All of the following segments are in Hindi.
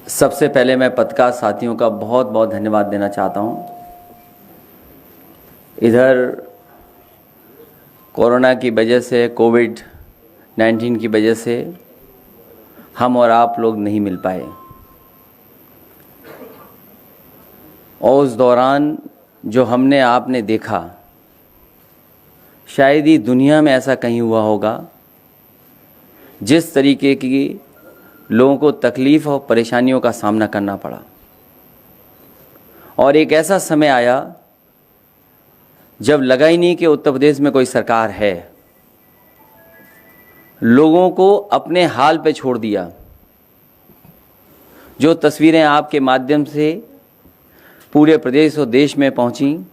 सबसे पहले मैं पत्रकार साथियों का बहुत बहुत धन्यवाद देना चाहता हूं। इधर कोरोना की वजह से, कोविड-19 की वजह से हम और आप लोग नहीं मिल पाए और उस दौरान जो हमने आपने देखा, शायद ही दुनिया में ऐसा कहीं हुआ होगा। जिस तरीके की लोगों को तकलीफ़ और परेशानियों का सामना करना पड़ा और एक ऐसा समय आया जब लगा ही नहीं कि उत्तर प्रदेश में कोई सरकार है। लोगों को अपने हाल पे छोड़ दिया। जो तस्वीरें आपके माध्यम से पूरे प्रदेश और देश में पहुंची,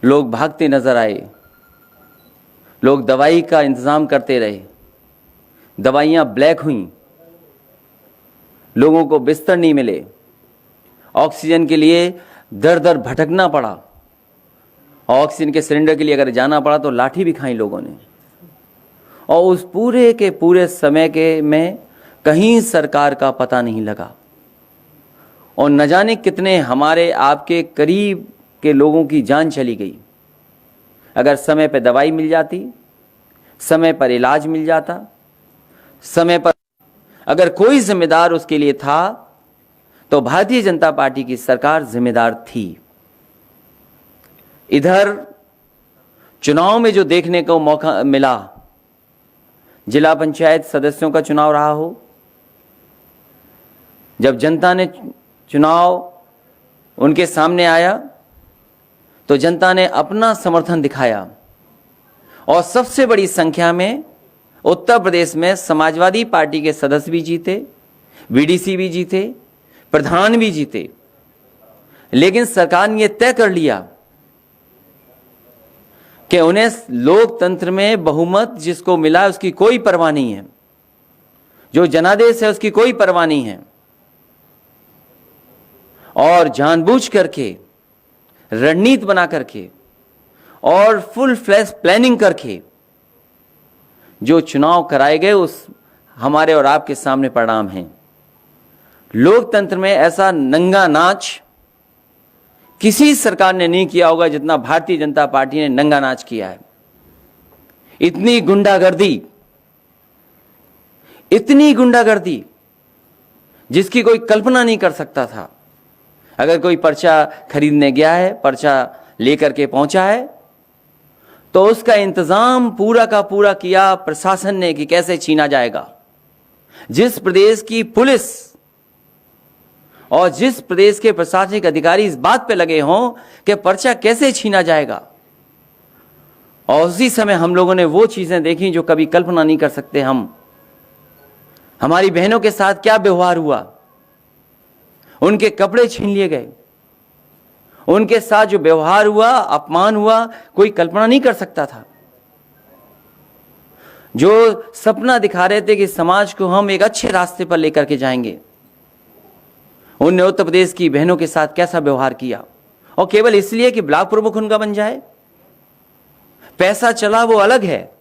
लोग भागते नजर आए, लोग दवाई का इंतज़ाम करते रहे, दवाइयाँ ब्लैक हुईं, लोगों को बिस्तर नहीं मिले, ऑक्सीजन के लिए दर दर भटकना पड़ा, ऑक्सीजन के सिलेंडर के लिए अगर जाना पड़ा तो लाठी भी खाई लोगों ने। और उस पूरे के पूरे समय के में कहीं सरकार का पता नहीं लगा और न जाने कितने हमारे आपके करीब के लोगों की जान चली गई। अगर समय पर दवाई मिल जाती, समय पर इलाज मिल जाता, समय पर अगर कोई जिम्मेदार उसके लिए था तो भारतीय जनता पार्टी की सरकार जिम्मेदार थी। इधर चुनाव में जो देखने को मौका मिला, जिला पंचायत सदस्यों का चुनाव रहा हो, जब जनता ने चुनाव उनके सामने आया तो जनता ने अपना समर्थन दिखाया और सबसे बड़ी संख्या में उत्तर प्रदेश में समाजवादी पार्टी के सदस्य भी जीते, बीडीसी भी जीते, प्रधान भी जीते। लेकिन सरकार ने यह तय कर लिया कि उन्हें लोकतंत्र में बहुमत जिसको मिला उसकी कोई परवाह नहीं है, जो जनादेश है उसकी कोई परवाह नहीं है। और जानबूझ करके, रणनीति बना करके और फुल फ्लैश प्लानिंग करके जो चुनाव कराए गए, उस हमारे और आपके सामने परिणाम हैं। लोकतंत्र में ऐसा नंगा नाच किसी सरकार ने नहीं किया होगा जितना भारतीय जनता पार्टी ने नंगा नाच किया है। इतनी गुंडागर्दी जिसकी कोई कल्पना नहीं कर सकता था। अगर कोई पर्चा खरीदने गया है, पर्चा लेकर के पहुंचा है, तो उसका इंतजाम पूरा का पूरा किया प्रशासन ने कि कैसे छीना जाएगा। जिस प्रदेश की पुलिस और जिस प्रदेश के प्रशासनिक अधिकारी इस बात पे लगे हों कि पर्चा कैसे छीना जाएगा, और उसी समय हम लोगों ने वो चीजें देखी जो कभी कल्पना नहीं कर सकते हम। हमारी बहनों के साथ क्या व्यवहार हुआ, उनके कपड़े छीन लिए गए, उनके साथ जो व्यवहार हुआ, अपमान हुआ, कोई कल्पना नहीं कर सकता था। जो सपना दिखा रहे थे कि समाज को हम एक अच्छे रास्ते पर लेकर के जाएंगे, उन्होंने उत्तर प्रदेश की बहनों के साथ कैसा व्यवहार किया, और केवल इसलिए कि ब्लॉक प्रमुख उनका बन जाए। पैसा चला वो अलग है,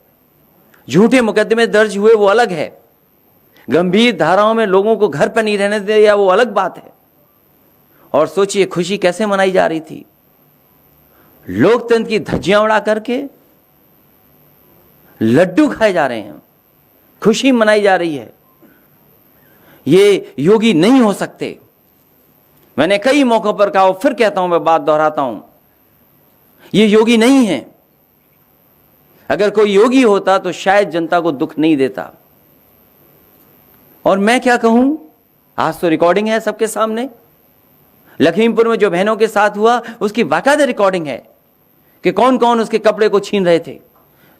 झूठे मुकदमे दर्ज हुए वो अलग है, गंभीर धाराओं में लोगों को घर पर नहीं रहने दिया वो अलग बात है। और सोचिए खुशी कैसे मनाई जा रही थी। लोकतंत्र की धज्जियां उड़ा करके लड्डू खाए जा रहे हैं, खुशी मनाई जा रही है। ये योगी नहीं हो सकते। मैंने कई मौकों पर कहा, फिर कहता हूं, मैं बात दोहराता हूं, ये योगी नहीं है। अगर कोई योगी होता तो शायद जनता को दुख नहीं देता। और मैं क्या कहूं, आज तो रिकॉर्डिंग है सबके सामने। लखीमपुर में जो बहनों के साथ हुआ उसकी बाकायदा रिकॉर्डिंग है कि कौन कौन उसके कपड़े को छीन रहे थे।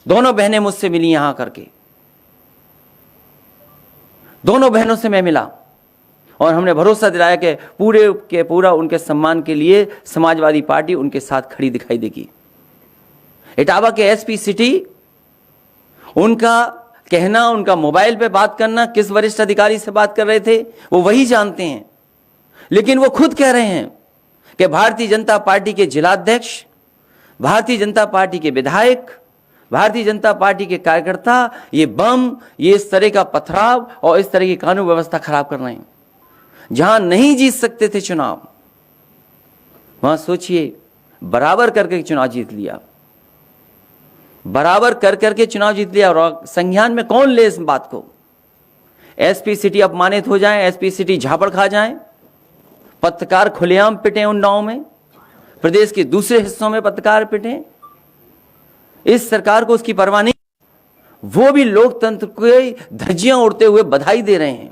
दोनों बहनें मुझसे मिली यहां करके, दोनों बहनों से मैं मिला और हमने भरोसा दिलाया कि पूरे के पूरा उनके सम्मान के लिए समाजवादी पार्टी उनके साथ खड़ी दिखाई देगी। इटावा के एसपी सिटी, उनका कहना, उनका मोबाइल पे बात करना, किस वरिष्ठ अधिकारी से बात कर रहे थे वो वही जानते हैं। लेकिन वो खुद कह रहे हैं कि भारतीय जनता पार्टी के जिलाध्यक्ष, भारतीय जनता पार्टी के विधायक, भारतीय जनता पार्टी के कार्यकर्ता ये बम, ये इस तरह का पथराव और इस तरह की कानून व्यवस्था खराब कर रहे हैं। जहां नहीं जीत सकते थे चुनाव, वहां सोचिए बराबर करके चुनाव जीत लिया, बराबर कर करके चुनाव जीत लिया। और संज्ञान में कौन ले इस बात को? एसपी सिटी अपमानित हो जाए, एसपी सिटी झापड़ खा जाए, पत्रकार खुलेआम पिटे उन्नाव में, प्रदेश के दूसरे हिस्सों में पत्रकार पिटे, इस सरकार को उसकी परवाह नहीं। वो भी लोकतंत्र के धज्जियां उड़ते हुए बधाई दे रहे हैं।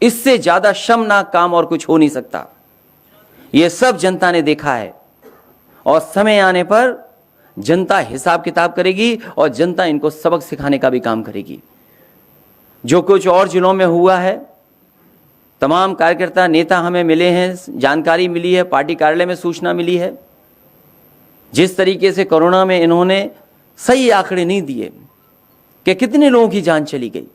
इससे ज्यादा शर्मनाक काम और कुछ हो नहीं सकता। यह सब जनता ने देखा है और समय आने पर जनता हिसाब किताब करेगी और जनता इनको सबक सिखाने का भी काम करेगी। जो कुछ और जिलों में हुआ है, तमाम कार्यकर्ता नेता हमें मिले हैं, जानकारी मिली है, पार्टी कार्यालय में सूचना मिली है। जिस तरीके से कोरोना में इन्होंने सही आंकड़े नहीं दिए कि कितने लोगों की जान चली गई,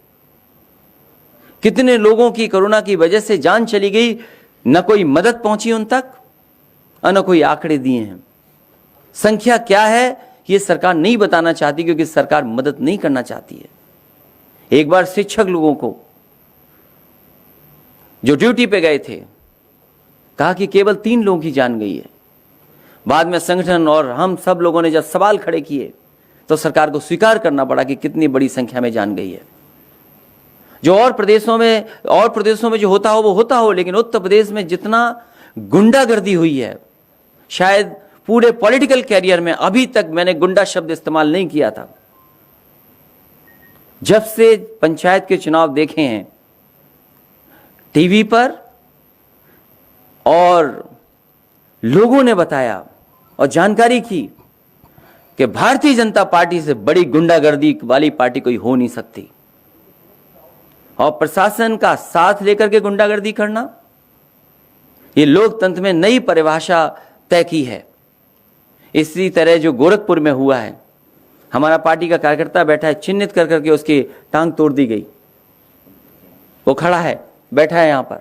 कितने लोगों की कोरोना की वजह से जान चली गई, न कोई मदद पहुंची उन तक और न कोई आंकड़े दिए हैं। संख्या क्या है ये सरकार नहीं बताना चाहती, क्योंकि सरकार मदद नहीं करना चाहती है। एक बार शिक्षक लोगों को जो ड्यूटी पे गए थे, कहा कि केवल 3 लोगों की जान गई है। बाद में संगठन और हम सब लोगों ने जब सवाल खड़े किए तो सरकार को स्वीकार करना पड़ा कि कितनी बड़ी संख्या में जान गई है। जो और प्रदेशों में जो होता हो वो होता हो, लेकिन उत्तर प्रदेश में जितना गुंडागर्दी हुई है, शायद पूरे पॉलिटिकल कैरियर में अभी तक मैंने गुंडा शब्द इस्तेमाल नहीं किया था। जब से पंचायत के चुनाव देखे हैं टीवी पर और लोगों ने बताया और जानकारी की कि भारतीय जनता पार्टी से बड़ी गुंडागर्दी वाली पार्टी कोई हो नहीं सकती। और प्रशासन का साथ लेकर के गुंडागर्दी करना, ये लोकतंत्र में नई परिभाषा तय की है। इसी तरह जो गोरखपुर में हुआ है, हमारा पार्टी का कार्यकर्ता बैठा है, चिन्हित कर करके उसकी टांग तोड़ दी गई। वो खड़ा है, बैठा है यहां पर।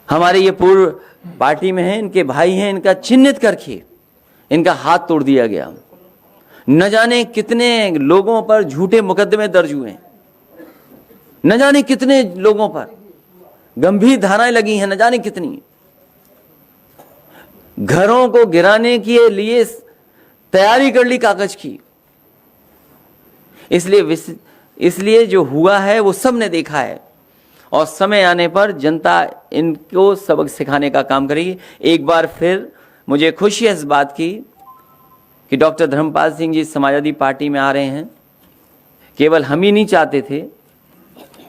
हमारे ये पूर्व पार्टी में है, इनके भाई हैं, इनका चिन्हित करके इनका हाथ तोड़ दिया गया। न जाने कितने लोगों पर झूठे मुकदमे दर्ज हुए, न जाने कितने लोगों पर गंभीर धाराएं लगी हैं, न जाने कितनी। घरों को गिराने के लिए तैयारी कर ली कागज की। इसलिए जो हुआ है वो सब ने देखा है और समय आने पर जनता इनको सबक सिखाने का काम करेगी। एक बार फिर मुझे खुशी है इस बात की कि डॉक्टर धर्मपाल सिंह जी समाजवादी पार्टी में आ रहे हैं। केवल हम ही नहीं चाहते थे,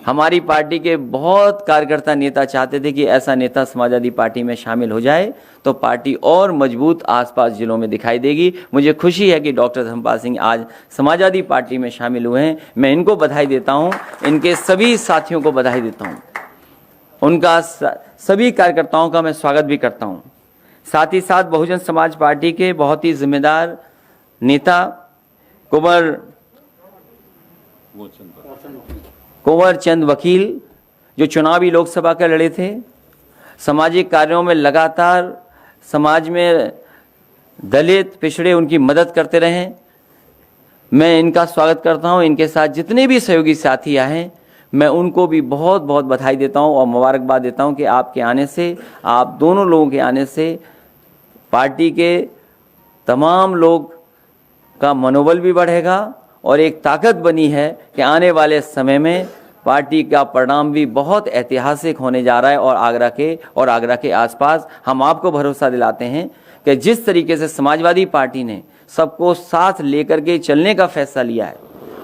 हमारी पार्टी के बहुत कार्यकर्ता नेता चाहते थे कि ऐसा नेता समाजवादी पार्टी में शामिल हो जाए तो पार्टी और मजबूत आसपास जिलों में दिखाई देगी। मुझे खुशी है कि डॉक्टर धर्मपाल सिंह आज समाजवादी पार्टी में शामिल हुए हैं। मैं इनको बधाई देता हूं, इनके सभी साथियों को बधाई देता हूं, उनका सभी कार्यकर्ताओं का मैं स्वागत भी करता हूं। साथ ही साथ बहुजन समाज पार्टी के बहुत ही जिम्मेदार नेता कुंवर चंद वकील, जो चुनावी लोकसभा के लड़े थे, सामाजिक कार्यों में लगातार समाज में दलित पिछड़े उनकी मदद करते रहे। मैं इनका स्वागत करता हूं। इनके साथ जितने भी सहयोगी साथी आए हैं, मैं उनको भी बहुत बहुत बधाई देता हूं और मुबारकबाद देता हूं कि आपके आने से, आप दोनों लोगों के आने से पार्टी के तमाम लोग का मनोबल भी बढ़ेगा और एक ताकत बनी है कि आने वाले समय में पार्टी का परिणाम भी बहुत ऐतिहासिक होने जा रहा है। और आगरा के आसपास हम आपको भरोसा दिलाते हैं कि जिस तरीके से समाजवादी पार्टी ने सबको साथ लेकर के चलने का फैसला लिया है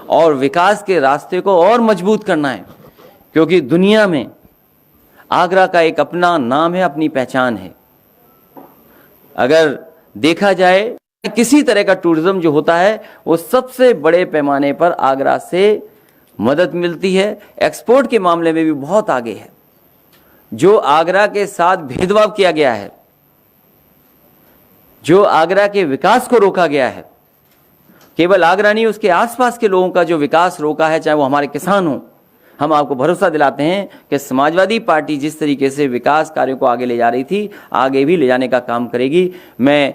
और विकास के रास्ते को और मजबूत करना है, क्योंकि दुनिया में आगरा का एक अपना नाम है, अपनी पहचान है। अगर देखा जाए किसी तरह का टूरिज्म जो होता है वो सबसे बड़े पैमाने पर आगरा से मदद मिलती है। एक्सपोर्ट के मामले में भी बहुत आगे है। जो आगरा के साथ भेदभाव किया गया है, जो आगरा के विकास को रोका गया है, केवल आगरा नहीं उसके आसपास के लोगों का जो विकास रोका है, चाहे वो हमारे किसान हो, हम आपको भरोसा दिलाते हैं कि समाजवादी पार्टी जिस तरीके से विकास कार्यों को आगे ले जा रही थी, आगे भी ले जाने का काम करेगी। मैं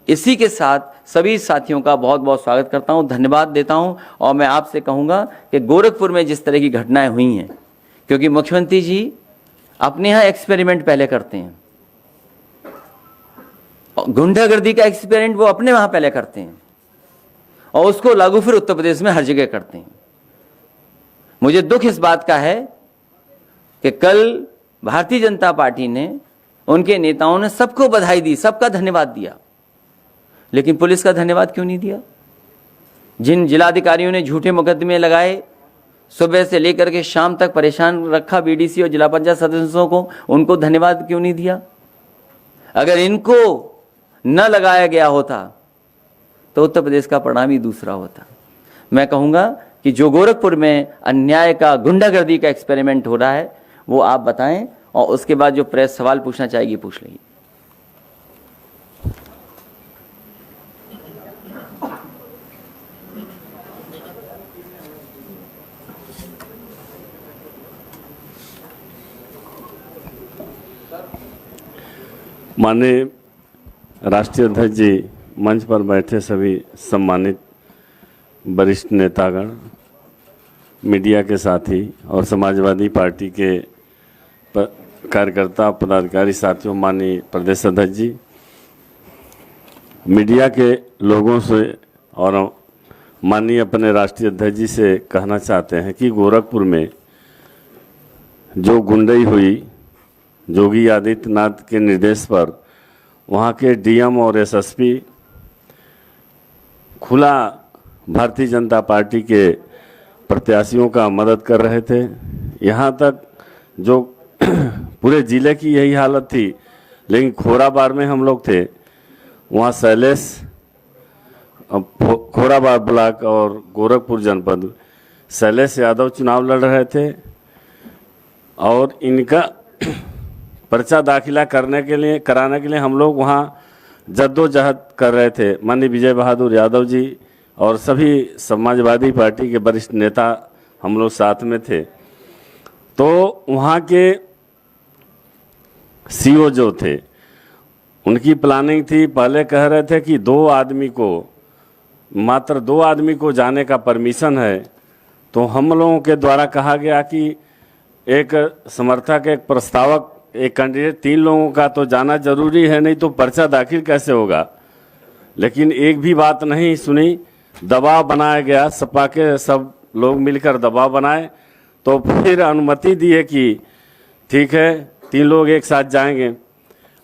इसी के साथ सभी साथियों का बहुत बहुत स्वागत करता हूं, धन्यवाद देता हूं। और मैं आपसे कहूंगा कि गोरखपुर में जिस तरह की घटनाएं हुई हैं, क्योंकि मुख्यमंत्री जी अपने यहाँ एक्सपेरिमेंट पहले करते हैं, गुंडागर्दी का एक्सपेरिमेंट वो अपने वहां पहले करते हैं और उसको लागू फिर उत्तर प्रदेश में हर जगह करते हैं। मुझे दुख इस बात का है कि कल भारतीय जनता पार्टी ने, उनके नेताओं ने सबको बधाई दी, सबका धन्यवाद दिया, लेकिन पुलिस का धन्यवाद क्यों नहीं दिया? जिन जिलाधिकारियों ने झूठे मुकदमे लगाए, सुबह से लेकर के शाम तक परेशान रखा बीडीसी और जिला पंचायत सदस्यों को, उनको धन्यवाद क्यों नहीं दिया? अगर इनको न लगाया गया होता तो उत्तर प्रदेश का परिणाम ही दूसरा होता। मैं कहूंगा कि जो गोरखपुर में अन्याय का, गुंडागर्दी का एक्सपेरिमेंट हो रहा है वो आप बताएं, और उसके बाद जो प्रेस सवाल पूछना चाहेगी पूछ लेगी। माननीय राष्ट्रीय अध्यक्ष जी, मंच पर बैठे सभी सम्मानित वरिष्ठ नेतागण, मीडिया के साथी और समाजवादी पार्टी के कार्यकर्ता पदाधिकारी साथियों, माननीय प्रदेश अध्यक्ष जी, मीडिया के लोगों से और माननीय अपने राष्ट्रीय अध्यक्ष जी से कहना चाहते हैं कि गोरखपुर में जो गुंडई हुई, योगी आदित्यनाथ के निर्देश पर वहाँ के डीएम और एसएसपी खुला भारतीय जनता पार्टी के प्रत्याशियों का मदद कर रहे थे। यहाँ तक जो पूरे ज़िले की यही हालत थी, लेकिन खोराबार में हम लोग थे, वहाँ शैलेश, खोराबार ब्लॉक और गोरखपुर जनपद, शैलेश यादव चुनाव लड़ रहे थे और इनका पर्चा दाखिला कराने के लिए हम लोग वहाँ जद्दोजहद कर रहे थे। माननीय विजय बहादुर यादव जी और सभी समाजवादी पार्टी के वरिष्ठ नेता हम लोग साथ में थे। तो वहाँ के सीओ जो थे, उनकी प्लानिंग थी, पहले कह रहे थे कि मात्र दो आदमी को जाने का परमिशन है। तो हम लोगों के द्वारा कहा गया कि एक समर्थक, एक प्रस्तावक, एक कैंडिडेट, 3 लोगों का तो जाना जरूरी है, नहीं तो पर्चा दाखिल कैसे होगा। लेकिन एक भी बात नहीं सुनी, दबाव बनाया गया, सपा के सब लोग मिलकर दबाव बनाए, तो फिर अनुमति दिए कि ठीक है 3 लोग एक साथ जाएंगे।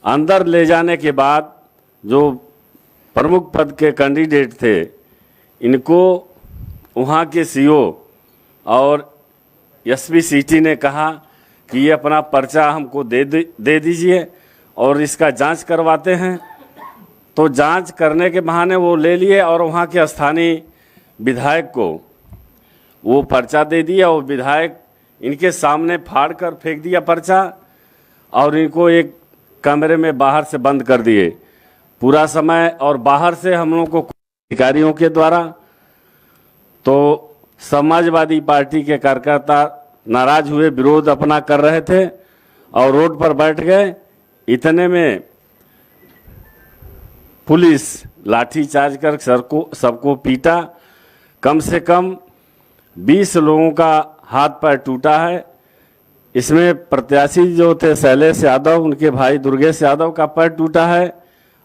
अंदर ले जाने के बाद जो प्रमुख पद के कैंडिडेट थे, इनको वहाँ के सीओ और एसपी सिटी ने कहा कि ये अपना पर्चा हमको दे दीजिए और इसका जांच करवाते हैं। तो जांच करने के बहाने वो ले लिए और वहाँ के स्थानीय विधायक को वो पर्चा दे दिया और विधायक इनके सामने फाड़ कर फेंक दिया पर्चा और इनको एक कमरे में बाहर से बंद कर दिए पूरा समय। और बाहर से हम लोगों को अधिकारियों के द्वारा, तो समाजवादी पार्टी के कार्यकर्ता नाराज हुए, विरोध अपना कर रहे थे और रोड पर बैठ गए। इतने में पुलिस लाठीचार्ज कर सबको पीटा। कम से कम 20 लोगों का हाथ पैर टूटा है। इसमें प्रत्याशी जो थे शैलेश यादव, उनके भाई दुर्गेश यादव का पैर टूटा है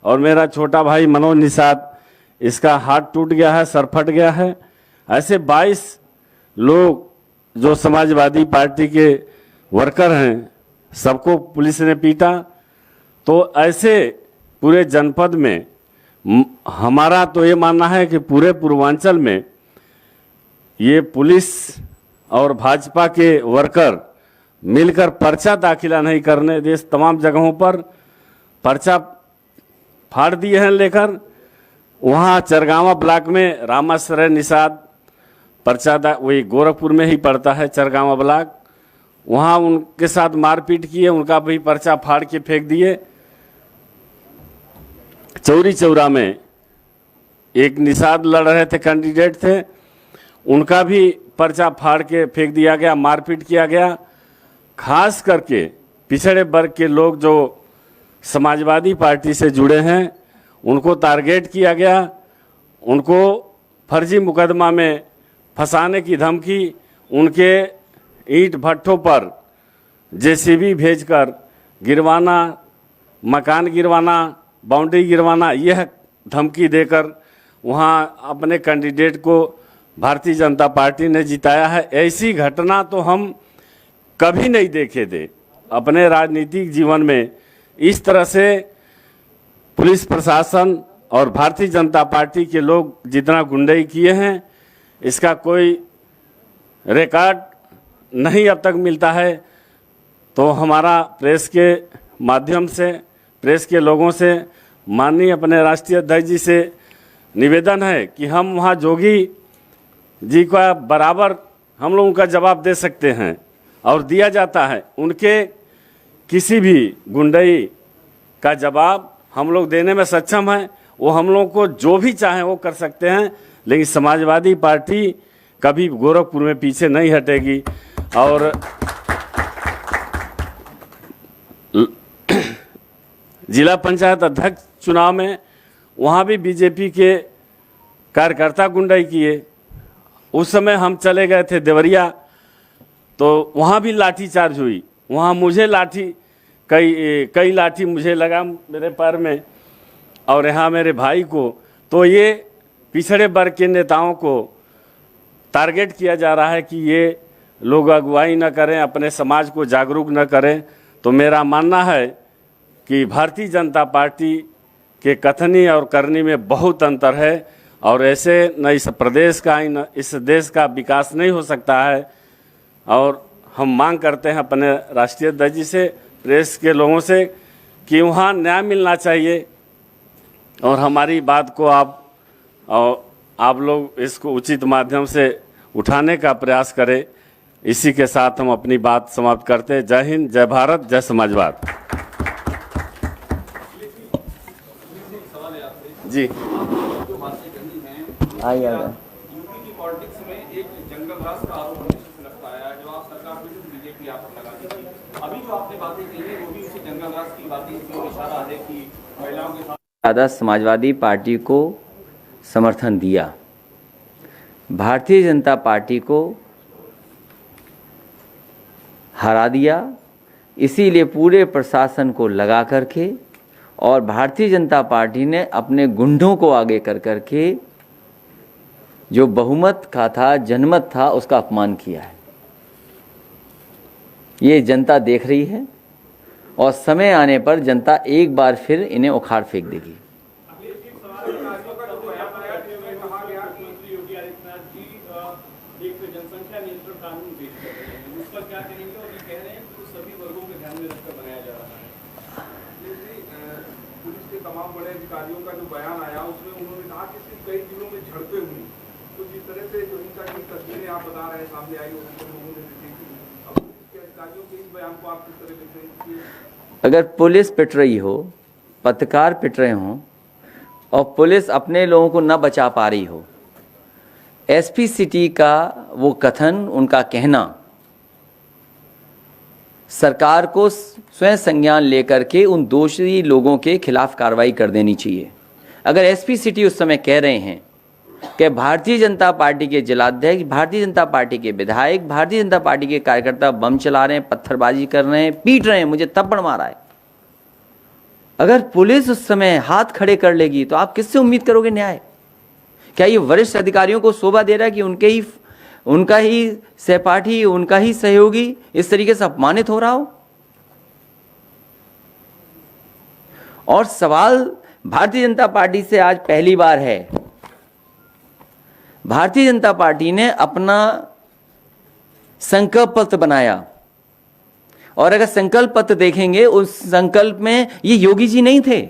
और मेरा छोटा भाई मनोज निषाद, इसका हाथ टूट गया है, सर फट गया है। ऐसे 22 लोग जो समाजवादी पार्टी के वर्कर हैं, सबको पुलिस ने पीटा। तो ऐसे पूरे जनपद में हमारा तो ये मानना है कि पूरे पूर्वांचल में ये पुलिस और भाजपा के वर्कर मिलकर पर्चा दाखिला नहीं करने दे, तमाम जगहों पर पर्चा फाड़ दिए हैं लेकर। वहाँ चरगावा ब्लॉक में रामाश्रय निषाद पर्चा वही गोरखपुर में ही पड़ता है चरगावा ब्लॉक, वहाँ उनके साथ मारपीट किए, उनका भी पर्चा फाड़ के फेंक दिए। चौरी चौरा में एक निषाद लड़ रहे थे, कैंडिडेट थे, उनका भी पर्चा फाड़ के फेंक दिया गया, मारपीट किया गया। खास करके पिछड़े वर्ग के लोग जो समाजवादी पार्टी से जुड़े हैं, उनको टारगेट किया गया, उनको फर्जी मुकदमा में फंसाने की धमकी, उनके ईंट भट्ठों पर जेसीबी भेजकर गिरवाना, मकान गिरवाना, बाउंड्री गिरवाना, यह धमकी देकर वहाँ अपने कैंडिडेट को भारतीय जनता पार्टी ने जिताया है। ऐसी घटना तो हम कभी नहीं देखे थे अपने राजनीतिक जीवन में। इस तरह से पुलिस प्रशासन और भारतीय जनता पार्टी के लोग जितना गुंडाई किए हैं, इसका कोई रिकॉर्ड नहीं अब तक मिलता है। तो हमारा प्रेस के माध्यम से, प्रेस के लोगों से, माननीय अपने राष्ट्रीय अध्यक्ष जी से निवेदन है कि हम वहाँ जोगी जी का बराबर हम लोगों का जवाब दे सकते हैं और दिया जाता है। उनके किसी भी गुंडाई का जवाब हम लोग देने में सक्षम हैं। वो हम लोग को जो भी चाहें वो कर सकते हैं, लेकिन समाजवादी पार्टी कभी गोरखपुर में पीछे नहीं हटेगी। और जिला पंचायत अध्यक्ष चुनाव में वहाँ भी बीजेपी के कार्यकर्ता गुंडाई किए। उस समय हम चले गए थे देवरिया, तो वहाँ भी लाठी चार्ज हुई। वहाँ मुझे लाठी कई लाठी मुझे लगा मेरे पैर में और यहाँ मेरे भाई को। तो ये पिछड़े वर्ग के नेताओं को टारगेट किया जा रहा है कि ये लोग अगुवाई न करें, अपने समाज को जागरूक न करें। तो मेरा मानना है कि भारतीय जनता पार्टी के कथनी और करनी में बहुत अंतर है और ऐसे न इस प्रदेश का न इस देश का विकास नहीं हो सकता है। और हम मांग करते हैं अपने राष्ट्रीय अध्यक्ष जी से, प्रेस के लोगों से, कि वहाँ न्याय मिलना चाहिए और हमारी बात को आप लोग इसको उचित माध्यम से उठाने का प्रयास करें। इसी के साथ हम अपनी बात समाप्त करते हैं। जय हिंद, जय भारत, जय समाजवाद। जी आइए। यूपी की पॉलिटिक्स में एक जंगल राज का आरोप हमेशा से लगता आया है। जो आप सरकार विरुद्ध बीजेपी आप लगा दी थी, अभी जो आपने बातें कही है वो भी उसी जंगल राज की बातें, इसमें इशारा है कि महिलाओं के साथ ज़्यादा समाजवादी पार्टी को समर्थन दिया, भारतीय जनता पार्टी को हरा दिया। इसीलिए पूरे प्रशासन को लगा करके और भारतीय जनता पार्टी ने अपने गुंडों को आगे कर करके जो बहुमत का था, जनमत था, उसका अपमान किया है। ये जनता देख रही है और समय आने पर जनता एक बार फिर इन्हें उखाड़ फेंक देगी। जनसंख्या नियंत्रण कानून पेश कर रहे हैं, उस पर क्या करेंगे? और ये कह रहे हैं कि सभी वर्गों के ध्यान में रखकर बनाया जा रहा है। पुलिस के तमाम बड़े अधिकारियों का जो बयान आया उसमें उन्होंने कहा कि सिर्फ कई जिलों में झड़पें हुई। तो जिस तरह से जो हिंसा की तस्वीरें आप बता रहे हैं सामने आई, लोगों ने देखी, अब पुलिस के अधिकारियों के इस बयान को आप किस तरह देखते हैं? अगर पुलिस पिट रही हो, पत्रकार पिट रहे हों और पुलिस अपने लोगों को न बचा पा रही हो, एसपी सिटी का वो कथन, उनका कहना सरकार को स्वयं संज्ञान लेकर के उन दोषी लोगों के खिलाफ कार्रवाई कर देनी चाहिए। अगर एसपी सिटी उस समय कह रहे हैं कि भारतीय जनता पार्टी के जिलाध्यक्ष, भारतीय जनता पार्टी के विधायक, भारतीय जनता पार्टी के कार्यकर्ता बम चला रहे हैं, पत्थरबाजी कर रहे हैं, पीट रहे हैं, मुझे थप्पड़ मारा है, अगर पुलिस उस समय हाथ खड़े कर लेगी तो आप किससे उम्मीद करोगे न्याय? क्या ये वरिष्ठ अधिकारियों को शोभा दे रहा है कि उनका ही सहपाठी, उनका ही सहयोगी इस तरीके से अपमानित हो रहा हो? और सवाल भारतीय जनता पार्टी से आज पहली बार है। भारतीय जनता पार्टी ने अपना संकल्प पत्र बनाया और अगर संकल्प पत्र देखेंगे, उस संकल्प में ये योगी जी नहीं थे।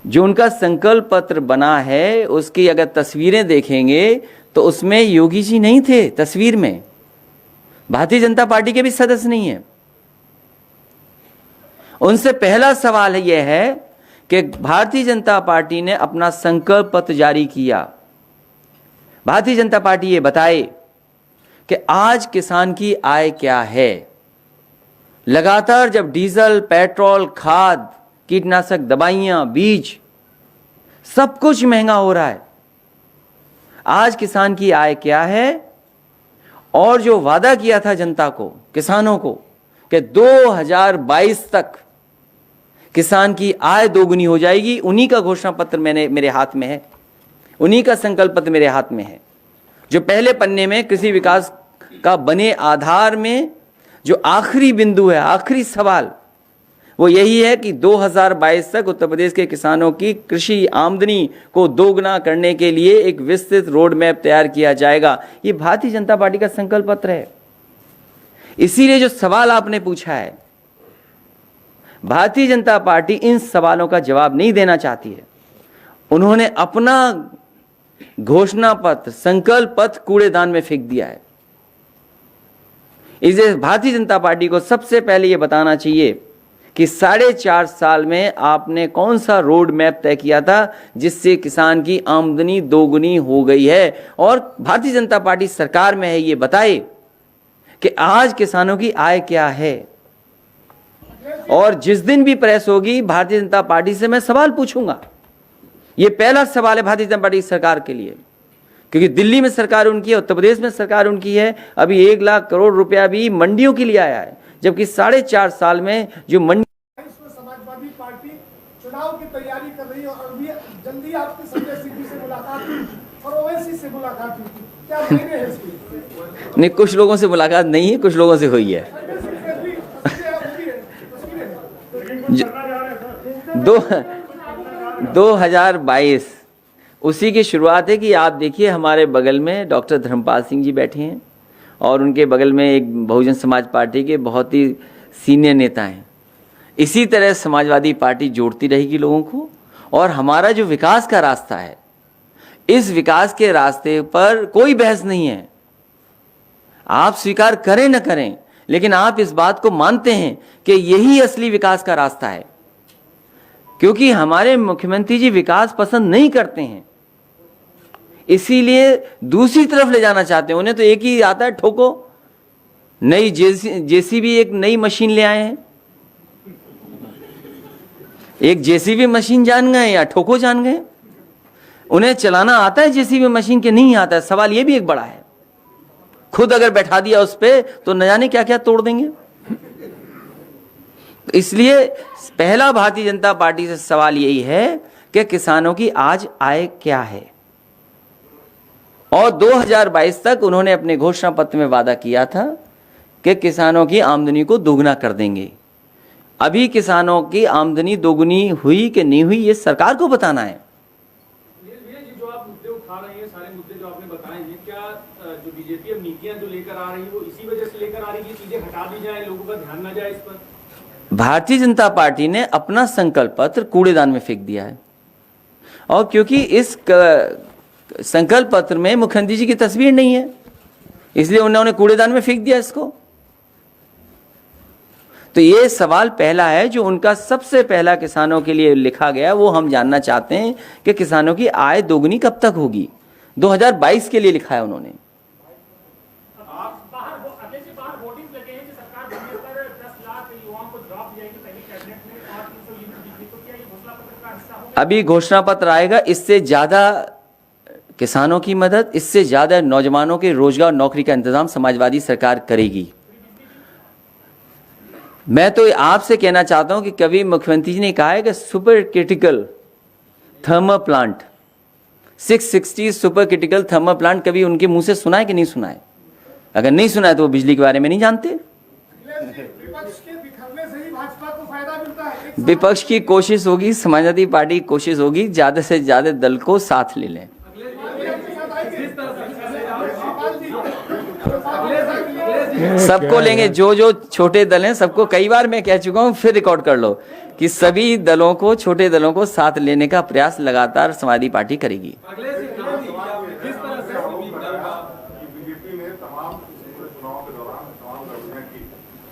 जो उनका संकल्प पत्र बना है उसकी अगर तस्वीरें देखेंगे तो उसमें योगी जी नहीं थे तस्वीर में, भारतीय जनता पार्टी के भी सदस्य नहीं है। उनसे पहला सवाल यह है कि भारतीय जनता पार्टी ने अपना संकल्प पत्र जारी किया, भारतीय जनता पार्टी ये बताए कि आज किसान की आय क्या है। लगातार जब डीजल, पेट्रोल, खाद, कीटनाशक दवाइयां, बीज, सब कुछ महंगा हो रहा है, आज किसान की आय क्या है और जो वादा किया था जनता को, किसानों को, कि 2022 तक किसान की आय दोगुनी हो जाएगी, उन्हीं का घोषणा पत्र मेरे हाथ में है, उन्हीं का संकल्प पत्र मेरे हाथ में है। जो पहले पन्ने में कृषि विकास का बने आधार में जो आखिरी बिंदु है, आखिरी सवाल, वो यही है कि 2022 तक उत्तर प्रदेश के किसानों की कृषि आमदनी को दोगुना करने के लिए एक विस्तृत रोड मैप तैयार किया जाएगा। ये भारतीय जनता पार्टी का संकल्प पत्र है। इसीलिए जो सवाल आपने पूछा है, भारतीय जनता पार्टी इन सवालों का जवाब नहीं देना चाहती है। उन्होंने अपना घोषणा पत्र, संकल्प पत्र कूड़ेदान में फेंक दिया है। इसलिए भारतीय जनता पार्टी को सबसे पहले यह बताना चाहिए कि 4.5 साल में आपने कौन सा रोड मैप तय किया था जिससे किसान की आमदनी दोगुनी हो गई है, और भारतीय जनता पार्टी सरकार में है, ये बताए कि आज किसानों की आय क्या है। और जिस दिन भी प्रेस होगी भारतीय जनता पार्टी से मैं सवाल पूछूंगा। ये पहला सवाल है भारतीय जनता पार्टी सरकार के लिए, क्योंकि दिल्ली में सरकार उनकी है, उत्तर प्रदेश में सरकार उनकी है। अभी 1 लाख करोड़ रुपया भी मंडियों के लिए आया है, जबकि 4.5 साल में जो मंडी। समाजवादी पार्टी चुनाव की तैयारी कर रही है और अभी जल्दी आपकी संजय सिंह से मुलाकात हुई और ओवैसी से मुलाकात हुई, क्या मायने है इसके? नहीं, कुछ लोगों से मुलाकात नहीं है, कुछ लोगों से हुई है। 2022 उसी की शुरुआत है कि आप देखिए हमारे बगल में डॉक्टर धर्मपाल सिंह जी बैठे हैं और उनके बगल में एक बहुजन समाज पार्टी के बहुत ही सीनियर नेता हैं। इसी तरह समाजवादी पार्टी जोड़ती रहेगी लोगों को, और हमारा जो विकास का रास्ता है, इस विकास के रास्ते पर कोई बहस नहीं है। आप स्वीकार करें न करें, लेकिन आप इस बात को मानते हैं कि यही असली विकास का रास्ता है, क्योंकि हमारे मुख्यमंत्री जी विकास पसंद नहीं करते हैं, इसीलिए दूसरी तरफ ले जाना चाहते हैं। उन्हें तो एक ही आता है, ठोको। नई जेसीबी एक नई मशीन ले आए हैं, एक जेसीबी मशीन जान गए या ठोको जान गए। उन्हें चलाना आता है जेसीबी मशीन के नहीं आता है। सवाल ये भी एक बड़ा है, खुद अगर बैठा दिया उस पे तो न जाने क्या क्या तोड़ देंगे। इसलिए पहला भारतीय जनता पार्टी से सवाल यही है कि किसानों की आज आय क्या है, और 2022 तक उन्होंने अपने घोषणा पत्र में वादा किया था कि किसानों की आमदनी को दोगुना कर देंगे। अभी किसानों की आमदनी दोगुनी हुई कि नहीं हुई, ये सरकार को बताना है। जो आप मुद्दे उठा रहे हैं, सारे मुद्दे जो आपने बताए हैं, क्या जो बीजेपी अब नीतियां जो लेकर आ रही है वो इसी वजह से लेकर आ रही है, ये चीजें हटा दी जाए, लोगों का ध्यान न जाए इस पर? भारतीय जनता पार्टी ने अपना संकल्प पत्र कूड़ेदान में फेंक दिया है, और क्योंकि इस संकल्प पत्र में मुख्यमंत्री जी की तस्वीर नहीं है, इसलिए उन्होंने कूड़ेदान में फेंक दिया इसको। तो ये सवाल पहला है जो उनका सबसे पहला किसानों के लिए लिखा गया, वो हम जानना चाहते हैं कि किसानों की आय दोगुनी कब तक होगी। 2022 के लिए लिखा है उन्होंने। अभी घोषणा पत्र आएगा, इससे ज्यादा किसानों की मदद, इससे ज्यादा नौजवानों के रोजगार नौकरी का इंतजाम समाजवादी सरकार करेगी। मैं तो आपसे कहना चाहता हूं कि कभी मुख्यमंत्री जी ने कहा है कि super critical thermal plant, 660 super critical thermal plant, कभी उनके मुंह से सुना है कि नहीं सुना है? अगर नहीं सुना है तो वो बिजली के बारे में नहीं जानते। विपक्ष की कोशिश होगी, समाजवादी पार्टी की कोशिश होगी, ज्यादा से ज्यादा दल को साथ ले लें। सबको लेंगे, जो जो छोटे दल हैं सबको। कई बार मैं कह चुका हूं, फिर रिकॉर्ड कर लो कि सभी दलों को, छोटे दलों को साथ लेने का प्रयास लगातार समाजवादी पार्टी करेगी। बीजेपी ने तमाम चुनाव के दौरान तमाम लड़ाइयां की,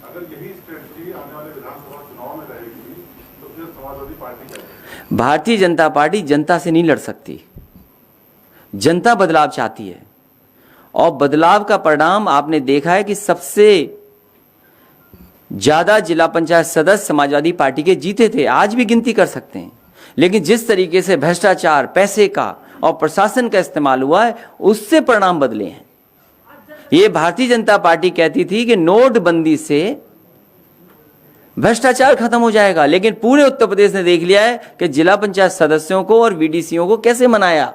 अगर यही स्ट्रेटजी आने वाले विधानसभा चुनाव में रहेगी तो फिर समाजवादी पार्टी क्या? भारतीय जनता पार्टी जनता से नहीं लड़ सकती। जनता बदलाव चाहती है, और बदलाव का परिणाम आपने देखा है कि सबसे ज्यादा जिला पंचायत सदस्य समाजवादी पार्टी के जीते थे। आज भी गिनती कर सकते हैं, लेकिन जिस तरीके से भ्रष्टाचार, पैसे का और प्रशासन का इस्तेमाल हुआ है, उससे परिणाम बदले हैं। ये भारतीय जनता पार्टी कहती थी कि नोटबंदी से भ्रष्टाचार खत्म हो जाएगा, लेकिन पूरे उत्तर प्रदेश ने देख लिया है कि जिला पंचायत सदस्यों को और वीडीसीओ को कैसे मनाया।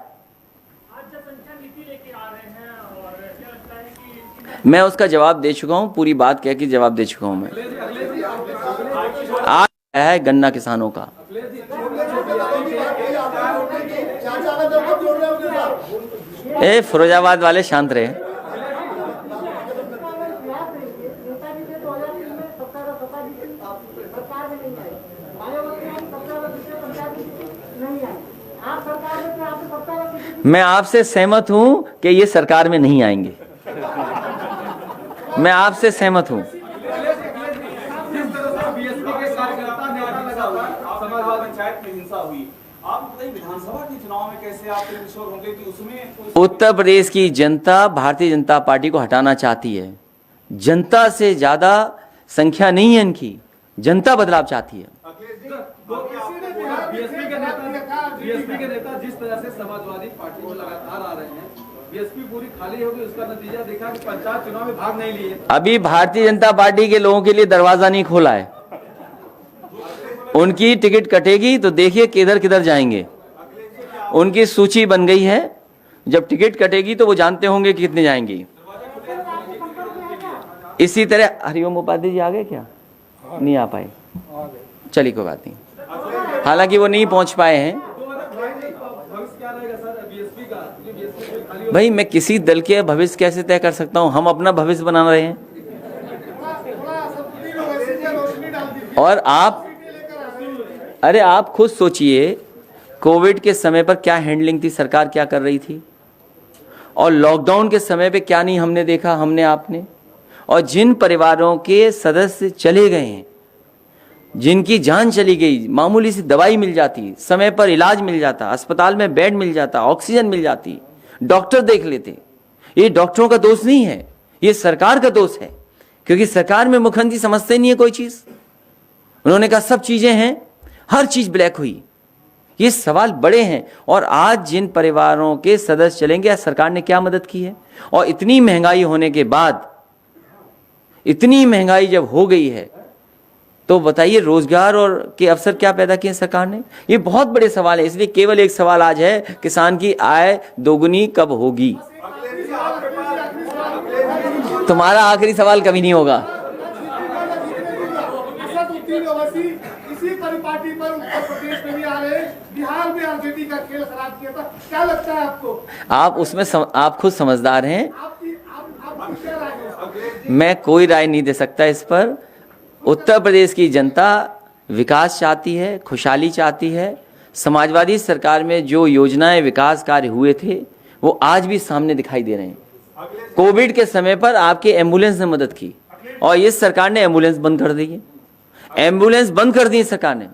मैं उसका जवाब दे चुका हूं, पूरी बात कह के जवाब दे चुका हूं। मैं आज है गन्ना किसानों का। ए फिरोजाबाद वाले शांत रहे। मैं आपसे सहमत हूं कि ये सरकार में नहीं आएंगे। मैं आपसे सहमत हूं। समाजवादी पंचायत में हिंसा हुई, आप बताइए विधानसभा के चुनाव में कैसे आप इंश्योर होंगे कि उसमें उत्तर प्रदेश की जनता भारतीय जनता पार्टी को हटाना चाहती है। जनता से ज्यादा संख्या नहीं है इनकी, जनता बदलाव चाहती है। बीएसपी के नेता जिस तरह से समाजवादी पार्टी में लगातार आ रहे हैं, बीएसपी पूरी खाली होगी, उसका नतीजा देखा कि पंचायत चुनाव में भाग नहीं लिए। अभी भारतीय जनता पार्टी के लोगों के लिए दरवाजा नहीं खोला है। उनकी टिकट कटेगी तो देखिए किधर किधर जाएंगे। उनकी सूची बन गई है, जब टिकट कटेगी तो वो जानते होंगे कि कितने जाएंगी। इसी तरह हरिओम उपाध्याय जी आ गए क्या? नहीं आ पाए, चलिए कोई बात नहीं। हालांकि वो नहीं पहुंच पाए हैं। भाई मैं किसी दल के भविष्य कैसे तय कर सकता हूं? हम अपना भविष्य बना रहे हैं। और आप, अरे आप खुद सोचिए, कोविड के समय पर क्या हैंडलिंग थी, सरकार क्या कर रही थी, और लॉकडाउन के समय पे क्या नहीं हमने देखा, हमने आपने। और जिन परिवारों के सदस्य चले गए हैं, जिनकी जान चली गई, मामूली सी दवाई मिल जाती, समय पर इलाज मिल जाता, अस्पताल में बेड मिल जाता, ऑक्सीजन मिल जाती, डॉक्टर देख लेते। ये डॉक्टरों का दोष नहीं है, ये सरकार का दोष है, क्योंकि सरकार में मुख्यमंत्री समझते नहीं है कोई चीज। उन्होंने कहा सब चीजें हैं, हर चीज ब्लैक हुई। ये सवाल बड़े हैं। और आज जिन परिवारों के सदस्य चलेंगे, सरकार ने क्या मदद की है? और इतनी महंगाई होने के बाद, इतनी महंगाई जब हो गई है, तो बताइए रोजगार और के अवसर क्या पैदा किए सरकार ने? ये बहुत बड़े सवाल है। इसलिए केवल एक सवाल आज है, किसान की आय दोगुनी कब होगी? तुम्हारा आखिरी सवाल कभी नहीं होगा। इसी पार्टी पर उत्तर प्रदेश में भी आ रहे, बिहार में आरजेडी का खेल खराब किया था। क्या लगता है आपको? आप उसमें आप खुद समझदार हैं। आपकी क्या राय है? मैं कोई राय नहीं दे सकता इस पर। उत्तर प्रदेश की जनता विकास चाहती है, खुशहाली चाहती है। समाजवादी सरकार में जो योजनाएं विकास कार्य हुए थे, वो आज भी सामने दिखाई दे रहे हैं। कोविड के समय पर आपके एम्बुलेंस ने मदद की, और इस सरकार ने एम्बुलेंस बंद कर दी है। एम्बुलेंस बंद कर दी सरकार ने।